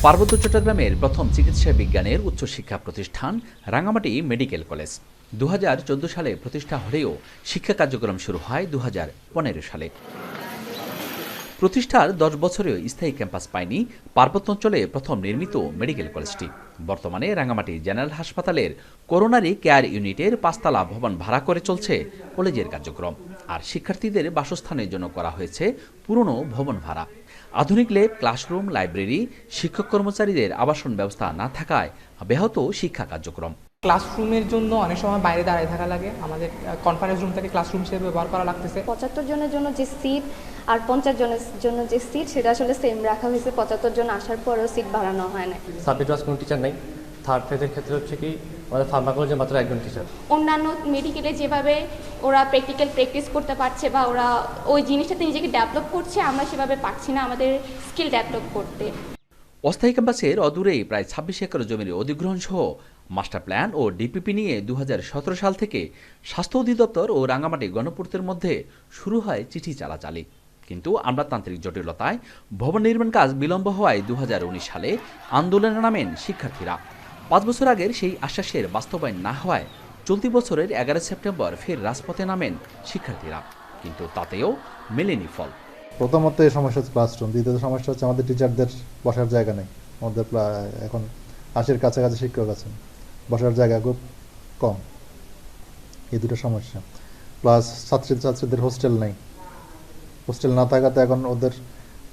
পার্বত্য চট্টগ্রামের প্রথম চিকিৎসা বিজ্ঞানের উচ্চশিক্ষা প্রতিষ্ঠান রাঙামাটি মেডিকেল কলেজ 2014 সালে প্রতিষ্ঠা হলেও শিক্ষা কার্যক্রম শুরু হয় 2015 সালে। প্রতিষ্ঠার 10 বছরেও স্থায়ী ক্যাম্পাস পায়নি পার্বত্যাঞ্চলে প্রথম নির্মিত মেডিকেল কলেজটি। বর্তমানে রাঙামাটি জেনারেল হাসপাতালের করোনারি কেয়ার ইউনিটের 5 তলা ভবন ভাড়া করে চলছে কলেজের কার্যক্রম। আর শিক্ষার্থীদের বাসস্থানের জন্য করা হয়েছে পুরনো ভবন ভাড়া। আধুনিক ল্যাব, ক্লাসরুম, লাইব্রেরি, শিক্ষক কর্মচারীদের আবাসন ব্যবস্থা না থাকায় ব্যাহত শিক্ষা কার্যক্রম। ক্লাসরুমের জন্য অনেক সময় বাইরে দাঁড়িয়ে থাকা লাগে, আমাদের কনফারেন্স রুমটাকে ক্লাসরুম হিসেবে ব্যবহার করা লাগতেছে। 75 জনের জন্য যে সিট আর 50 জনের জন্য যে সিট সেটা আসলে সেম রাখা হয়েছে। 75 জন আসার পরেও সিট বাড়ানো হয় না। সাবজেক্ট ওয়াইজ কোনো টিচার নেই। থার্ড ফেজের ক্ষেত্রে হচ্ছে কি আমাদের ফার্মাকোলজি মাত্র একজন টিচার। অন্যান্য মেডিকেলে যেভাবে ওরা প্র্যাকটিক্যাল প্র্যাকটিস করতে পারছে বা ওরা ওই জিনিসটাতে নিজেকে ডেভেলপ করছে, আমরা সেভাবে পারছি না আমাদের স্কিল ডেভেলপ করতে। অস্থায়ী ক্যাম্পাসের অদূরেই প্রায় 26 একর জমির অধিগ্রহণ সহ মাস্টার প্ল্যান ও ডিপিপি নিয়ে 2017 সাল থেকে স্বাস্থ্য অধিদপ্তর ও রাঙামাটি গণপূর্তের মধ্যে শুরু হয় চিঠি চালাচালি। কিন্তু আমলাতান্ত্রিক জটিলতায় ভবন নির্মাণ কাজ বিলম্ব হওয়ায় 2019 সালে আন্দোলনে নামেন শিক্ষার্থীরা। 5 বছর আগের সেই আশ্বাসের বাস্তবায়ন না হওয়ায় চলতি বছরের 11 সেপ্টেম্বর ফের রাজপথে নামেন শিক্ষার্থীরা, কিন্তু তাতেও মেলেনি ফল। প্রথমত এই সমস্যা হচ্ছে ক্লাসরুম, দ্বিতীয়ত সমস্যা হচ্ছে আমাদের টিচারদের বসার জায়গা নেই। আমাদের এখন 80-এর কাছাকাছি শিক্ষক আছেন, বসার জায়গা খুব কম। এই দুটো সমস্যা, প্লাস ছাত্রীদের হোস্টেল নেই। হোস্টেল না থাকাতে এখন ওদের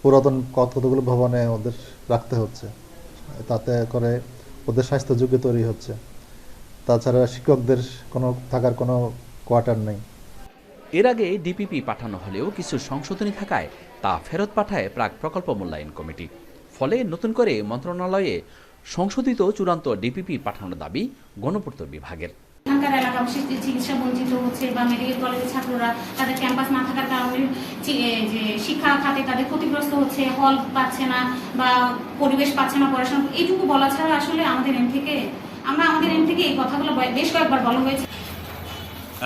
পুরাতন কতগুলো ভবনে ওদের রাখতে হচ্ছে, তাতে করে ওদের স্বাস্থ্য ঝুঁকি তৈরি হচ্ছে। তাছাড়া শিক্ষকদের থাকার কোনো কোয়ার্টার নেই। এর আগে ডিপিপি পাঠানো হলেও কিছু সংশোধনী থাকায় তা ফেরত পাঠায় প্রাক প্রকল্প মূল্যায়ন কমিটি। ফলে নতুন করে মন্ত্রণালয়ে সংশোধিত চূড়ান্ত ডিপিপি পাঠানোর দাবি গণপূর্ত বিভাগের। এখানকার এলাকাবাসী চিকিৎসা বঞ্চিত হচ্ছে বা মেডিকেল কলেজের ছাত্ররা তাদের ক্যাম্পাস না থাকার কারণে যে শিক্ষা খাতে তাদের ক্ষতিগ্রস্ত হচ্ছে, হল পাচ্ছে না বা পরিবেশ পাচ্ছে না পড়াশোনা। এইটুকু বলা ছাড়া আসলে আমাদের এম থেকে এই কথাগুলো বেশ কয়েকবার বলা হয়েছে।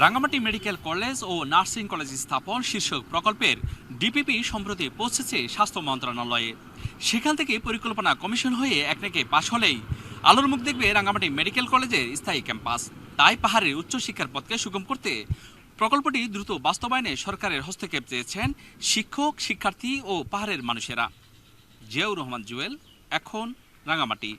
রাঙামাটি মেডিকেল কলেজ ও নার্সিং কলেজ স্থাপন শীর্ষক প্রকল্পের ডিপিপি সম্প্রতি পৌঁছেছে স্বাস্থ্য মন্ত্রণালয়ে। সেখান থেকে পরিকল্পনা কমিশন হয়ে একনেকে পাশ হলেই আলোর মুখ দেখবে রাঙামাটি মেডিকেল কলেজের স্থায়ী ক্যাম্পাস। তাই পাহাড়ের উচ্চশিক্ষার পথকে সুগম করতে প্রকল্পটি দ্রুত বাস্তবায়নে সরকারের হস্তক্ষেপ চেয়েছেন শিক্ষক, শিক্ষার্থী ও পাহাড়ের মানুষেরা। জিয়াউর রহমান জুয়েল, এখন রাঙামাটি।